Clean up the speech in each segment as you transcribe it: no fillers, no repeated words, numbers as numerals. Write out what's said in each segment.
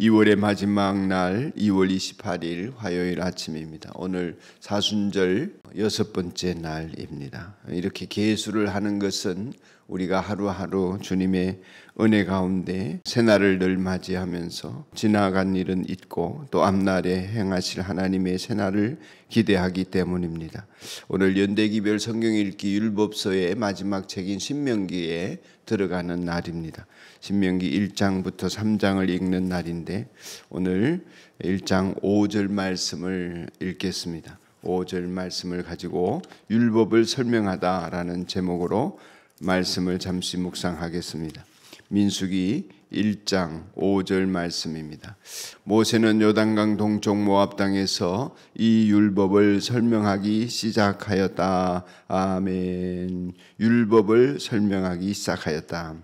2월의 마지막 날 2월 28일 화요일 아침입니다. 오늘 사순절 6번째 날입니다. 이렇게 계수를 하는 것은 우리가 하루하루 주님의 은혜 가운데 새날을 늘 맞이하면서 지나간 일은 잊고 또 앞날에 행하실 하나님의 새날을 기대하기 때문입니다. 오늘 연대기별 성경 읽기 율법서의 마지막 책인 신명기에 들어가는 날입니다. 신명기 1장부터 3장을 읽는 날인데 오늘 1장 5절 말씀을 읽겠습니다. 5절 말씀을 가지고 율법을 설명하다라는 제목으로 말씀을 잠시 묵상하겠습니다. 민수기 1장 5절 말씀입니다. 모세는 요단강 동쪽 모압 땅에서 이 율법을 설명하기 시작하였다. 아멘. 율법을 설명하기 시작하였다.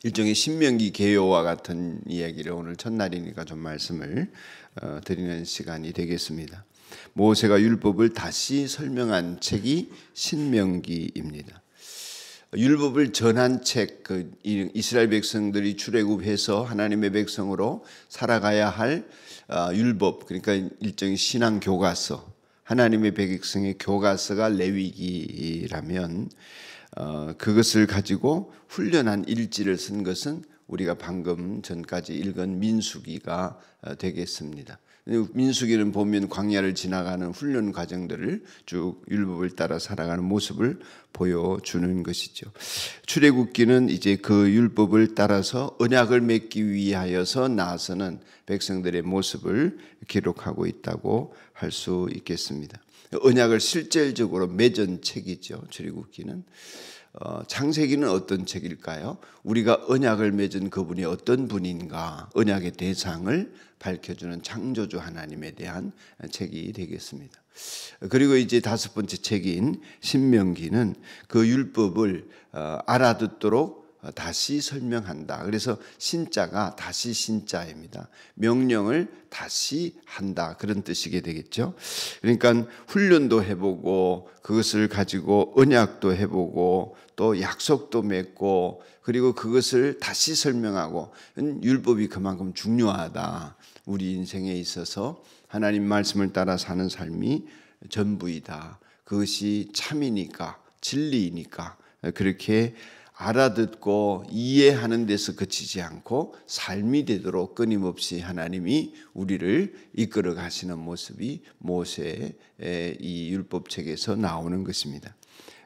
일종의 신명기 개요와 같은 이야기를 오늘 첫날이니까 좀 말씀을 드리는 시간이 되겠습니다. 모세가 율법을 다시 설명한 책이 신명기입니다. 율법을 전한 책, 이스라엘 백성들이 출애굽해서 하나님의 백성으로 살아가야 할 율법, 그러니까 일종의 신앙 교과서, 하나님의 백성의 교과서가 레위기라면 그것을 가지고 훈련한 일지를 쓴 것은 우리가 방금 전까지 읽은 민수기가 되겠습니다. 민수기는 보면 광야를 지나가는 훈련 과정들을 쭉 율법을 따라 살아가는 모습을 보여주는 것이죠. 출애굽기는 이제 그 율법을 따라서 언약을 맺기 위하여서 나서는 백성들의 모습을 기록하고 있다고 할 수 있겠습니다. 언약을 실질적으로 맺은 책이죠. 출애굽기는. 창세기는 어떤 책일까요? 우리가 언약을 맺은 그분이 어떤 분인가, 언약의 대상을 밝혀주는 창조주 하나님에 대한 책이 되겠습니다. 그리고 이제 다섯 번째 책인 신명기는 그 율법을 알아듣도록 다시 설명한다. 그래서 신자가 다시 신자입니다. 명령을 다시 한다. 그런 뜻이게 되겠죠. 그러니까 훈련도 해보고 그것을 가지고 언약도 해보고 또 약속도 맺고 그리고 그것을 다시 설명하고 율법이 그만큼 중요하다. 우리 인생에 있어서 하나님 말씀을 따라 사는 삶이 전부이다. 그것이 참이니까 진리이니까 그렇게 알아듣고 이해하는 데서 그치지 않고 삶이 되도록 끊임없이 하나님이 우리를 이끌어 가시는 모습이 모세의 이 율법책에서 나오는 것입니다.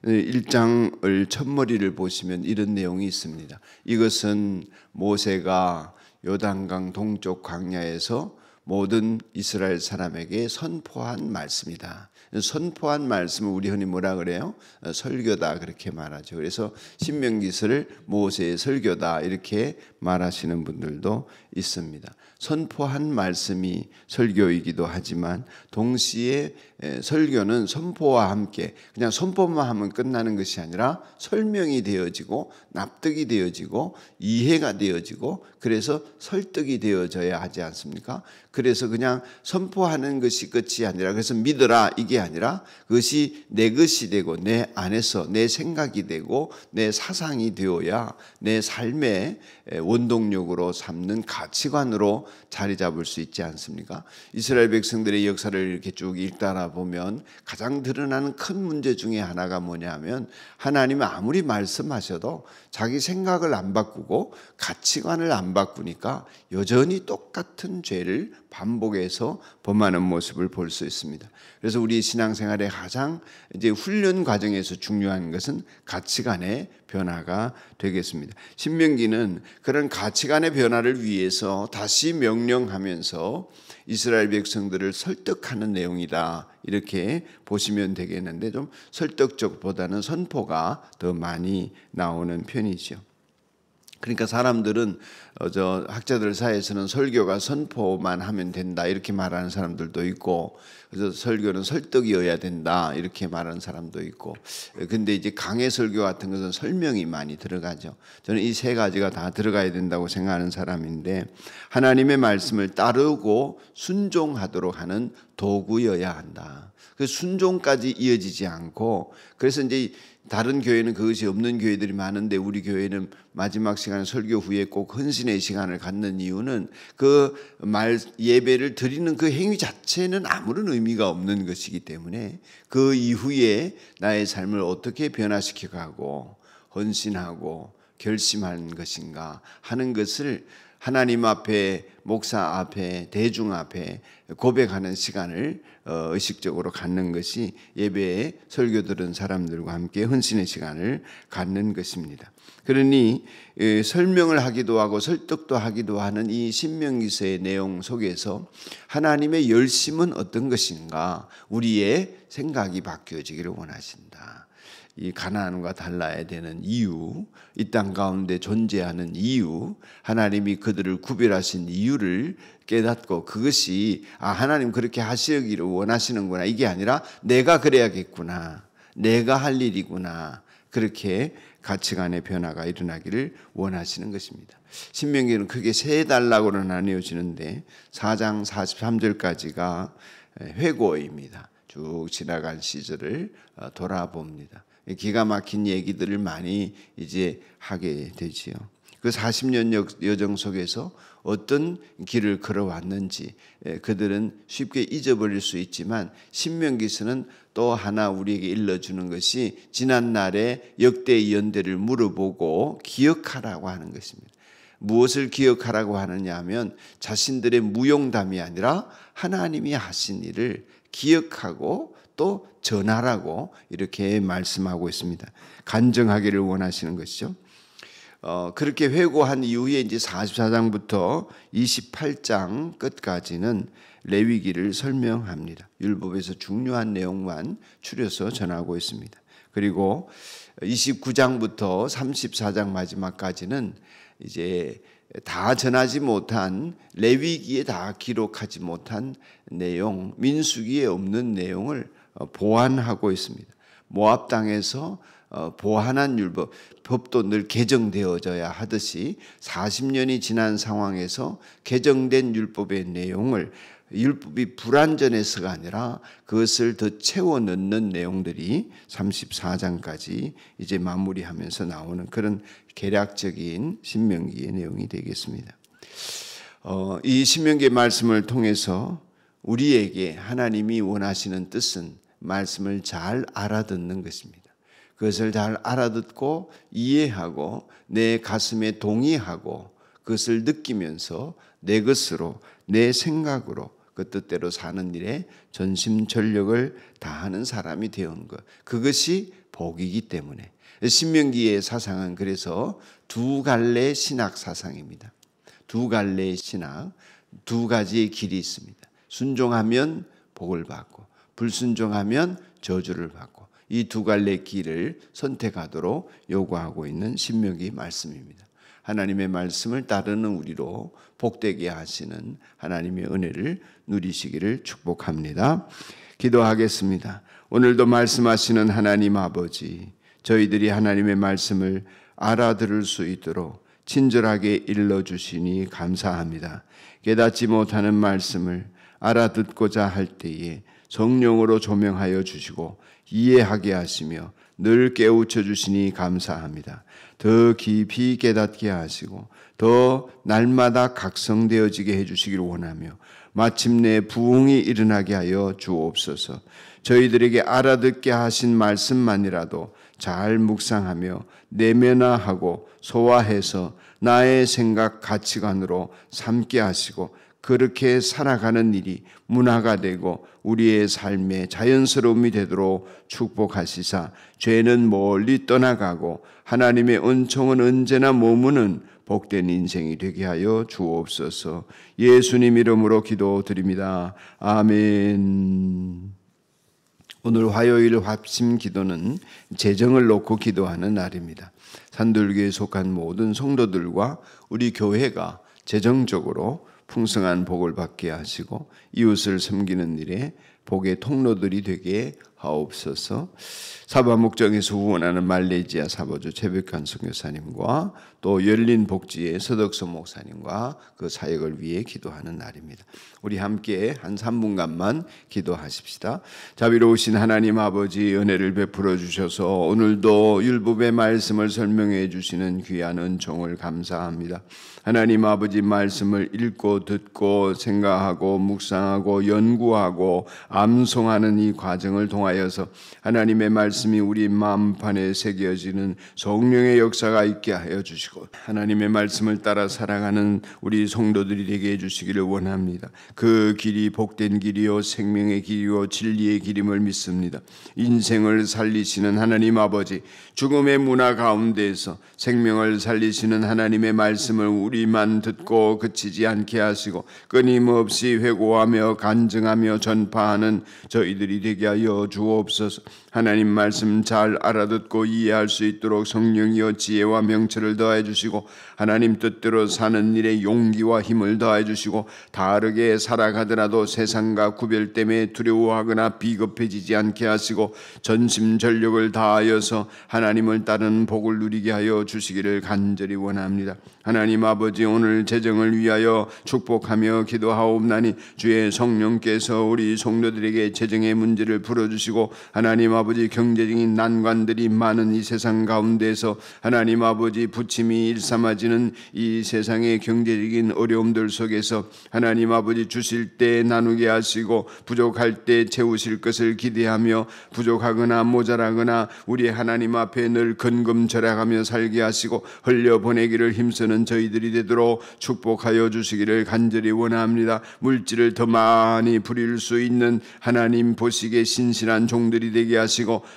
1장을 첫머리를 보시면 이런 내용이 있습니다. 이것은 모세가 요단강 동쪽 광야에서 모든 이스라엘 사람에게 선포한 말씀이다. 선포한 말씀을 우리 흔히 뭐라 그래요? 설교다 그렇게 말하죠. 그래서 신명기서를 모세의 설교다 이렇게 말하시는 분들도 있습니다. 선포한 말씀이 설교이기도 하지만 동시에 설교는 선포와 함께 그냥 선포만 하면 끝나는 것이 아니라 설명이 되어지고 납득이 되어지고 이해가 되어지고 그래서 설득이 되어져야 하지 않습니까? 그래서 그냥 선포하는 것이 끝이 아니라 그래서 믿어라 이게 아니라 그것이 내 것이 되고 내 안에서 내 생각이 되고 내 사상이 되어야 내 삶의 원동력으로 삼는 가치관으로 자리 잡을 수 있지 않습니까? 이스라엘 백성들의 역사를 이렇게 쭉 읽다 보면 가장 드러나는 큰 문제 중에 하나가 뭐냐면 하나님은 아무리 말씀하셔도 자기 생각을 안 바꾸고 가치관을 안 바꾸니까 여전히 똑같은 죄를 반복해서 범하는 모습을 볼 수 있습니다. 그래서 우리 신앙생활의 가장 이제 훈련 과정에서 중요한 것은 가치관의 변화가 되겠습니다. 신명기는 그런 가치관의 변화를 위해서 다시 명령하면서 이스라엘 백성들을 설득하는 내용이다. 이렇게 보시면 되겠는데 좀 설득적보다는 선포가 더 많이 나오는 편이죠. 그러니까 사람들은 학자들 사이에서는 설교가 선포만 하면 된다 이렇게 말하는 사람들도 있고 그래서 설교는 설득이어야 된다 이렇게 말하는 사람도 있고 근데 이제 강해 설교 같은 것은 설명이 많이 들어가죠. 저는 이 세 가지가 다 들어가야 된다고 생각하는 사람인데 하나님의 말씀을 따르고 순종하도록 하는 도구여야 한다. 그 순종까지 이어지지 않고, 그래서 이제 다른 교회는 그것이 없는 교회들이 많은데 우리 교회는 마지막 시간 설교 후에 꼭 헌신의 시간을 갖는 이유는 그 예배를 드리는 그 행위 자체는 아무런 의미가 없는 것이기 때문에 그 이후에 나의 삶을 어떻게 변화시켜 가고 헌신하고 결심하는 것인가 하는 것을 하나님 앞에, 목사 앞에, 대중 앞에 고백하는 시간을 의식적으로 갖는 것이 예배에 설교 들은 사람들과 함께 헌신의 시간을 갖는 것입니다. 그러니 설명을 하기도 하고 설득도 하기도 하는 이 신명기서의 내용 속에서 하나님의 열심은 어떤 것인가, 우리의 생각이 바뀌어지기를 원하신다. 이 가나안과 달라야 되는 이유, 이 땅 가운데 존재하는 이유, 하나님이 그들을 구별하신 이유를 깨닫고 그것이 하나님 그렇게 하시기를 원하시는구나, 이게 아니라 내가 그래야겠구나, 내가 할 일이구나, 그렇게 가치관의 변화가 일어나기를 원하시는 것입니다. 신명기는 크게 세 단락으로 나뉘어지는데 4장 43절까지가 회고입니다. 쭉 지나간 시절을 돌아봅니다. 기가 막힌 얘기들을 많이 이제 하게 되지요. 그 40년 여정 속에서 어떤 길을 걸어왔는지 그들은 쉽게 잊어버릴 수 있지만 신명기서는 또 하나 우리에게 일러주는 것이 지난 날의 역대 연대를 물어보고 기억하라고 하는 것입니다. 무엇을 기억하라고 하느냐 하면 자신들의 무용담이 아니라 하나님이 하신 일을 기억하고 또 전하라고 이렇게 말씀하고 있습니다. 간증하기를 원하시는 것이죠. 그렇게 회고한 이후에 이제 44장부터 28장 끝까지는 레위기를 설명합니다. 율법에서 중요한 내용만 추려서 전하고 있습니다. 그리고 29장부터 34장 마지막까지는 이제 다 전하지 못한, 레위기에 다 기록하지 못한 내용, 민수기에 없는 내용을 보완하고 있습니다. 모압 땅에서 보완한 율법, 법도 늘 개정되어져야 하듯이 40년이 지난 상황에서 개정된 율법의 내용을, 율법이 불완전해서가 아니라 그것을 더 채워 넣는 내용들이 34장까지 이제 마무리하면서 나오는 그런 개략적인 신명기의 내용이 되겠습니다. 이 신명기의 말씀을 통해서 우리에게 하나님이 원하시는 뜻은 말씀을 잘 알아듣는 것입니다. 그것을 잘 알아듣고 이해하고 내 가슴에 동의하고 그것을 느끼면서 내 것으로, 내 생각으로 그 뜻대로 사는 일에 전심전력을 다하는 사람이 되는 것, 그것이 복이기 때문에 신명기의 사상은 그래서 두 갈래의 신학 사상입니다. 두 갈래의 신학, 두 가지의 길이 있습니다. 순종하면 복을 받고 불순종하면 저주를 받고, 이 두 갈래의 길을 선택하도록 요구하고 있는 신명기 말씀입니다. 하나님의 말씀을 따르는 우리로 복되게 하시는 하나님의 은혜를 누리시기를 축복합니다. 기도하겠습니다. 오늘도 말씀하시는 하나님 아버지, 저희들이 하나님의 말씀을 알아들을 수 있도록 친절하게 일러주시니 감사합니다. 깨닫지 못하는 말씀을 알아듣고자 할 때에 성령으로 조명하여 주시고 이해하게 하시며 늘 깨우쳐 주시니 감사합니다. 더 깊이 깨닫게 하시고 더 날마다 각성되어지게 해주시기를 원하며 마침내 부흥이 일어나게 하여 주옵소서. 저희들에게 알아듣게 하신 말씀만이라도 잘 묵상하며 내면화하고 소화해서 나의 생각 가치관으로 삼게 하시고 그렇게 살아가는 일이 문화가 되고 우리의 삶의 자연스러움이 되도록 축복하시사 죄는 멀리 떠나가고 하나님의 은총은 언제나 머무는 복된 인생이 되게 하여 주옵소서. 예수님 이름으로 기도드립니다. 아멘. 오늘 화요일 합심 기도는 재정을 놓고 기도하는 날입니다. 산들교에 속한 모든 성도들과 우리 교회가 재정적으로 풍성한 복을 받게 하시고 이웃을 섬기는 일에 복의 통로들이 되게 하옵소서. 사바 목장에서 후원하는 말레이시아 사보주 최백관 선교사님과 또 열린 복지의 서덕선 목사님과 그 사역을 위해 기도하는 날입니다. 우리 함께 한 3분간만 기도하십시다. 자비로우신 하나님 아버지, 은혜를 베풀어 주셔서 오늘도 율법의 말씀을 설명해 주시는 귀한 은총을 감사합니다. 하나님 아버지, 말씀을 읽고 듣고 생각하고 묵상하고 연구하고 암송하는 이 과정을 통하여서 하나님의 말씀이 우리 마음판에 새겨지는 성령의 역사가 있게 하여 주시고, 하나님의 말씀을 따라 살아가는 우리 성도들이 되게 해주시기를 원합니다. 그 길이 복된 길이요 생명의 길이요 진리의 길임을 믿습니다. 인생을 살리시는 하나님 아버지, 죽음의 문화 가운데에서 생명을 살리시는 하나님의 말씀을 우리만 듣고 그치지 않게 하시고 끊임없이 회고하며 간증하며 전파하는 저희들이 되게 하여 주옵소서. 하나님 말씀 잘 알아듣고 이해할 수 있도록 성령이여 지혜와 명철을 더해 주시고, 하나님 뜻대로 사는 일에 용기와 힘을 더해 주시고, 다르게 살아가더라도 세상과 구별됨에 두려워하거나 비겁해지지 않게 하시고 전심전력을 다하여서 하나님을 따르는 복을 누리게 하여 주시기를 간절히 원합니다. 하나님 아버지, 오늘 재정을 위하여 축복하며 기도하옵나니 주의 성령께서 우리 성도들에게 재정의 문제를 풀어주시고, 하나님 아버지 경제적인 난관들이 많은 이 세상 가운데서 하나님 아버지 부침이 일삼아지는 이 세상의 경제적인 어려움들 속에서 하나님 아버지 주실 때 나누게 하시고 부족할 때 채우실 것을 기대하며 부족하거나 모자라거나 우리 하나님 앞에 늘 근검절약하며 살게 하시고 흘려보내기를 힘쓰는 저희들이 되도록 축복하여 주시기를 간절히 원합니다. 물질을 더 많이 부릴 수 있는 하나님 보시기에 신실한 종들이 되게 하시고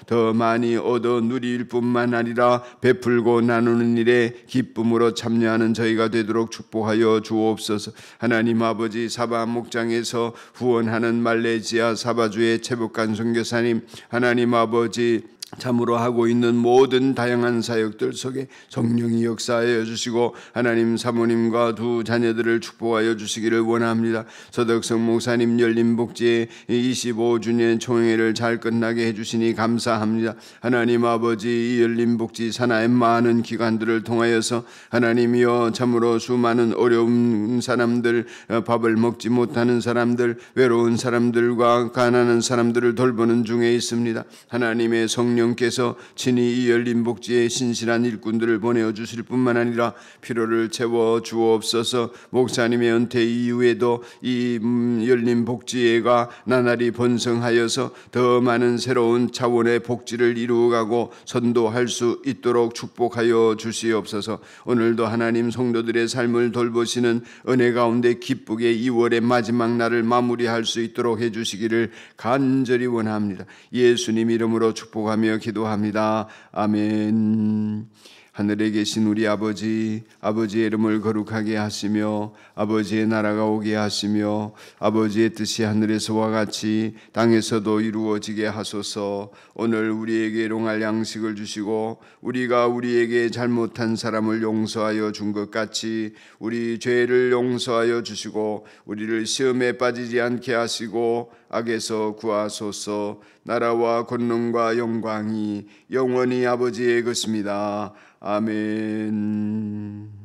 더 많이 얻어 누릴 뿐만 아니라 베풀고 나누는 일에 기쁨으로 참여하는 저희가 되도록 축복하여 주옵소서. 하나님 아버지, 사바 목장에서 후원하는 말레이시아 사바주의 최복관 선교사님, 하나님 아버지 참으로 하고 있는 모든 다양한 사역들 속에 성령이 역사하여 주시고 하나님 사모님과 두 자녀들을 축복하여 주시기를 원합니다. 서덕성 목사님 열린복지의 25주년 총회를 잘 끝나게 해주시니 감사합니다. 하나님 아버지, 이 열린복지 산하의 많은 기관들을 통하여서 하나님이여 참으로 수많은 어려운 사람들, 밥을 먹지 못하는 사람들, 외로운 사람들과 가난한 사람들을 돌보는 중에 있습니다. 하나님의 성령 께서 친히 이 열린 복지에 신실한 일꾼들을 보내어 주실 뿐만 아니라 필요를 채워 주옵소서. 목사님의 은퇴 이후에도 이 열린 복지회가 나날이 번성하여서 더 많은 새로운 차원의 복지를 이루어가고 선도할 수 있도록 축복하여 주시옵소서. 오늘도 하나님 성도들의 삶을 돌보시는 은혜 가운데 기쁘게 2월의 마지막 날을 마무리할 수 있도록 해주시기를 간절히 원합니다. 예수님 이름으로 축복하며 기도합니다. 아멘. 하늘에 계신 우리 아버지, 아버지의 이름을 거룩하게 하시며 아버지의 나라가 오게 하시며 아버지의 뜻이 하늘에서와 같이 땅에서도 이루어지게 하소서. 오늘 우리에게 일용할 양식을 주시고 우리가 우리에게 잘못한 사람을 용서하여 준 것 같이 우리 죄를 용서하여 주시고 우리를 시험에 빠지지 않게 하시고 악에서 구하소서. 나라와 권능과 영광이 영원히 아버지의 것입니다. 아멘.